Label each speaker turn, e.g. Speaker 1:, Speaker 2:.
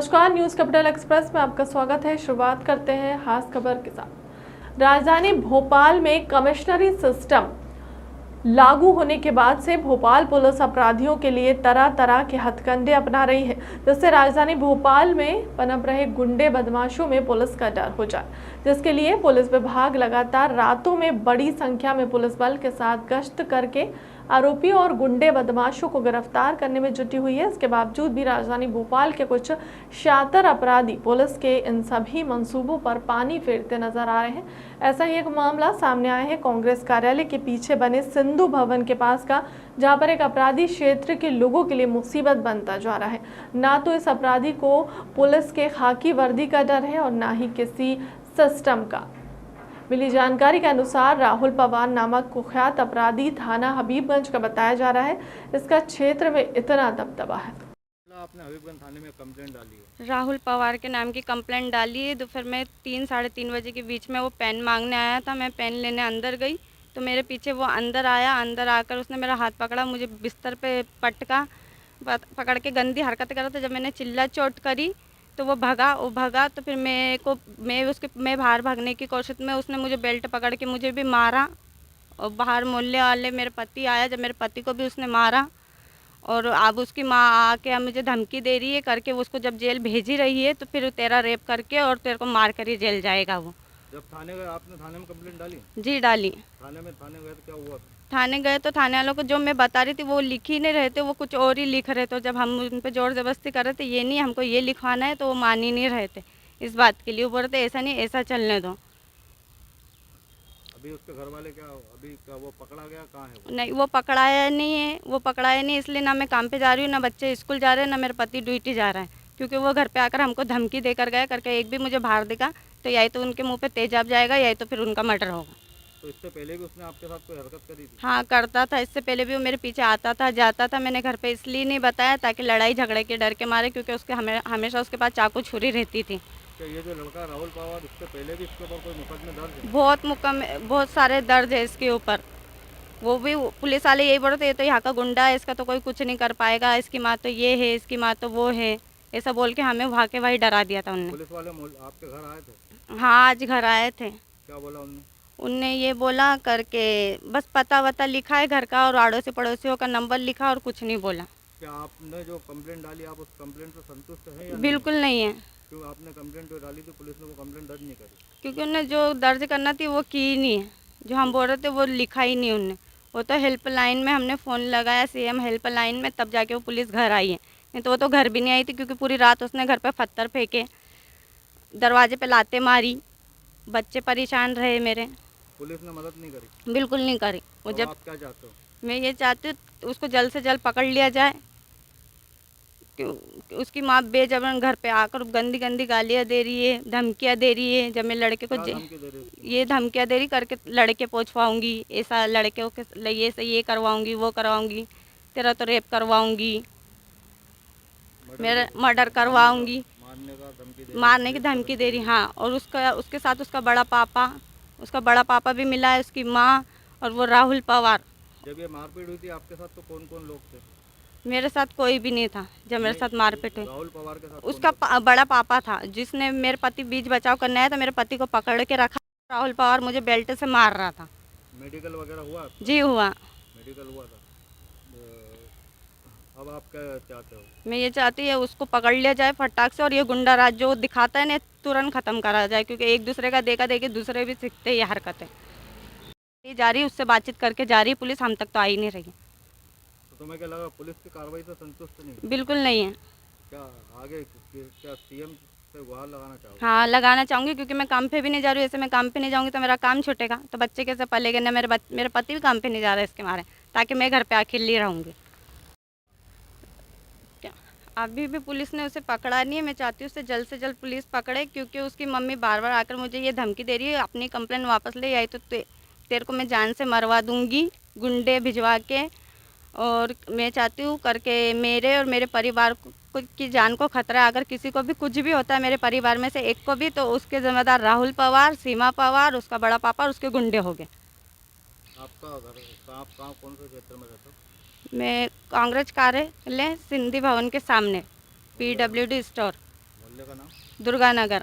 Speaker 1: नमस्कार, news capital express में आपका स्वागत है। शुरुआत करते हैं खास खबर के साथ। राजधानी भोपाल में कमिश्नरी सिस्टम लागू होने के बाद से भोपाल पुलिस अपराधियों के लिए तरह तरह के हथकंडे अपना रही है, जिससे राजधानी भोपाल में पनप रहे गुंडे बदमाशों में पुलिस का डर हो जाए, जिसके लिए पुलिस विभाग लगातार रातों में बड़ी संख्या में पुलिस बल के साथ गश्त करके आरोपियों और गुंडे बदमाशों को गिरफ्तार करने में जुटी हुई है। इसके बावजूद भी राजधानी भोपाल के कुछ शातिर अपराधी पुलिस के इन सभी मंसूबों पर पानी फेरते नजर आ रहे हैं। ऐसा ही एक मामला सामने आया है कांग्रेस कार्यालय के पीछे बने सिंधु भवन के पास का, जहां पर एक अपराधी क्षेत्र के लोगों के लिए मुसीबत बनता जा रहा है। ना तो इस अपराधी को पुलिस के खाकी वर्दी का डर है और ना ही किसी सिस्टम का। मिली जानकारी के अनुसार राहुल पवार नामक कुख्यात अपराधी थाना हबीबगंज का बताया जा रहा है। इसका क्षेत्र में इतना दबदबा है।
Speaker 2: आपने हबीबगंज थाने में कंप्लेंट डाली है?
Speaker 3: राहुल पवार के नाम की कंप्लेंट डाली है। दोपहर में 3 साढ़े 3 बजे के बीच में वो पेन मांगने आया था। मैं पेन लेने अंदर गई तो मेरे पीछे वो अंदर आया। अंदर आकर उसने मेरा हाथ पकड़ा, मुझे बिस्तर पे पटका, पकड़ के गंदी हरकत करा। तो जब मैंने चिल्ला चोट करी तो वो भगा तो फिर मैं बाहर भागने की कोशिश में उसने मुझे बेल्ट पकड़ के मुझे भी मारा। और बाहर मोहल्ले वाले मेरे पति आया, जब मेरे पति को भी उसने मारा। और अब उसकी माँ आके मुझे धमकी दे रही है करके, उसको जब जेल भेजी रही है तो फिर तेरा रेप करके और तेरे को मार कर ही जेल जाएगा वो।
Speaker 2: जब थाने गए, आपने थाने में कंप्लेंट डाली?
Speaker 3: जी डाली।
Speaker 2: थाने गए तो क्या हुआ?
Speaker 3: थाने गए तो थाने वालों को जो मैं बता रही थी वो लिख ही नहीं रहे थे, वो कुछ और ही लिख रहे थे। जब हम उन पर जोर जबरदस्ती कर रहे थे ये नहीं हमको ये लिखवाना है, तो वो मान ही नहीं रहे थे इस बात के लिए। वो बोल रहे थे ऐसा नहीं, ऐसा चलने दो।
Speaker 2: अभी उसके घर वाले क्या वो पकड़ा गया? कहाँ है वो?
Speaker 3: नहीं, वो पकड़ाया नहीं है, वो पकड़ाया नहीं। इसलिए ना मैं काम पे जा रही हूँ, ना बच्चे स्कूल जा रहे हैं, ना मेरे पति ड्यूटी जा रहा है। क्योंकि वो घर पे आकर हमको धमकी देकर गया करके, एक भी मुझे बाहर दिखा तो या तो उनके मुंह पे तेजाब जाएगा या तो फिर उनका मर्डर होगा।
Speaker 2: तो इससे पहले भी उसने आपके साथ कोई हरकत करी थी?
Speaker 3: हाँ करता था, इससे पहले भी वो मेरे पीछे आता था जाता था। मैंने घर पे इसलिए नहीं बताया ताकि लड़ाई झगड़े के डर के मारे, क्योंकि उसके हमेशा उसके पास चाकू छुरी रहती थी।
Speaker 2: क्या ये जो लड़का राहुल पवार, इससे पहले भी इसके ऊपर कोई मुकदमे दर्ज है?
Speaker 3: बहुत सारे दर्ज है इसके ऊपर। वो भी पुलिस वाले यही बोलते ये तो यहाँ का गुंडा है, इसका तो कोई कुछ नहीं कर पाएगा, इसकी माँ तो ये है, इसकी माँ तो वो है, ऐसा बोल के हमें वहाँ के वही डरा दिया था उनने।
Speaker 2: पुलिस वाले आपके घर आए थे?
Speaker 3: हाँ आज घर आए थे।
Speaker 2: क्या बोला उनने?
Speaker 3: उनने ये बोला करके बस पता वता लिखा है घर का और आड़ोसी पड़ोसियों का नंबर लिखा और कुछ नहीं बोला।
Speaker 2: क्या आपने जो कंप्लेंट डाली, आप उस कंप्लेंट से संतुष्ट हैं या
Speaker 3: बिल्कुल नहीं है।
Speaker 2: क्यों आपने कंप्लेंट जो डाली थी पुलिस ने वो कंप्लेंट दर्ज नहीं करी?
Speaker 3: क्योंकि उन्होंने जो दर्ज करना थी वो की ही नहीं है, जो हम बोल रहे थे वो लिखा ही नहीं उनने। वो तो हेल्पलाइन में हमने फ़ोन लगाया, सीएम हेल्पलाइन में, तब जाके वो पुलिस घर आई है। नहीं तो वो तो घर भी नहीं आई थी, क्योंकि पूरी रात उसने घर पे पत्थर फेंके, दरवाजे पे लाते मारी, बच्चे परेशान रहे मेरे।
Speaker 2: पुलिस ने मदद नहीं करी?
Speaker 3: बिल्कुल नहीं करी। वो
Speaker 2: तो
Speaker 3: जब
Speaker 2: आप क्या चाहते हो?
Speaker 3: मैं ये चाहती हूँ उसको जल्द से जल्द पकड़ लिया जाए। उसकी माँ बेजबरन घर पे आकर गंदी गंदी गालियाँ दे रही है, धमकियाँ दे रही है। जब मैं लड़के को ये धमकियाँ दे रही करके लड़के पहुँचवाऊँगी, ऐसा लड़के को ये करवाऊँगी, वो करवाऊँगी, तेरा तो रेप करवाऊँगी, मेरा मर्डर करवाऊँगी, मारने की धमकी दे रही। हाँ, और उसके साथ उसका बड़ा पापा भी मिला है, उसकी माँ और वो राहुल पवार।
Speaker 2: जब ये मारपीट हुई थी आपके साथ तो कौन कौन लोग थे?
Speaker 3: मेरे साथ कोई भी नहीं था जब मेरे साथ मारपीट हुई।
Speaker 2: राहुल पवार के साथ
Speaker 3: उसका बड़ा पापा था, जिसने मेरे पति बीच बचाव करने आया था, मेरे पति को पकड़ के रखा। राहुल पवार मुझे बेल्ट से मार रहा था।
Speaker 2: मेडिकल वगैरह हुआ?
Speaker 3: जी हुआ।
Speaker 2: मेडिकल हुआ था। अब आप क्या चाहते हो?
Speaker 3: मैं ये चाहती है उसको पकड़ लिया जाए फटाक से, और ये गुंडा राज जो दिखाता है ना तुरंत ख़त्म करा जाए, क्योंकि एक दूसरे का देखा देखी दूसरे भी सीखते ये हरकतें। ये जा रही, उससे बातचीत करके जा रही पुलिस, हम तक तो आ ही नहीं रही।
Speaker 2: तो तुम्हें क्या लगा पुलिस की कार्रवाई से संतुष्ट नहीं?
Speaker 3: बिल्कुल नहीं है।
Speaker 2: क्या आगे क्या सीएम से गुहार लगाना चाहोगे?
Speaker 3: हाँ लगाना चाहूँगी, क्योंकि मैं काम पे भी नहीं जा रही हूँ। ऐसे मैं काम पे नहीं जाऊँगी तो मेरा काम छूटेगा, तो बच्चे कैसे पलेंगे ना। मेरे पति भी काम पे नहीं जा रहे इसके मारे, ताकि मैं घर पे अकेली रहूँगी। अभी भी पुलिस ने उसे पकड़ा नहीं है। मैं चाहती हूँ उसे जल्द से जल्द पुलिस पकड़े, क्योंकि उसकी मम्मी बार बार आकर मुझे ये धमकी दे रही है अपनी कंप्लेंट वापस ले आई तो तेरे को मैं जान से मरवा दूँगी गुंडे भिजवा के। और मैं चाहती हूँ करके मेरे और मेरे परिवार की जान को खतरा है। अगर किसी को भी कुछ भी होता है मेरे परिवार में से एक को भी, तो उसके जिम्मेदार राहुल पवार, सीमा पवार, उसका बड़ा पापा और उसके गुंडे हो गए।
Speaker 2: आपका घर कहाँ कौन से क्षेत्र में रहते हो?
Speaker 3: मैं कांग्रेस कार्यालय सिंधी भवन के सामने PWD स्टोर।
Speaker 2: मोहल्ले का नाम?
Speaker 3: दुर्गा नगर।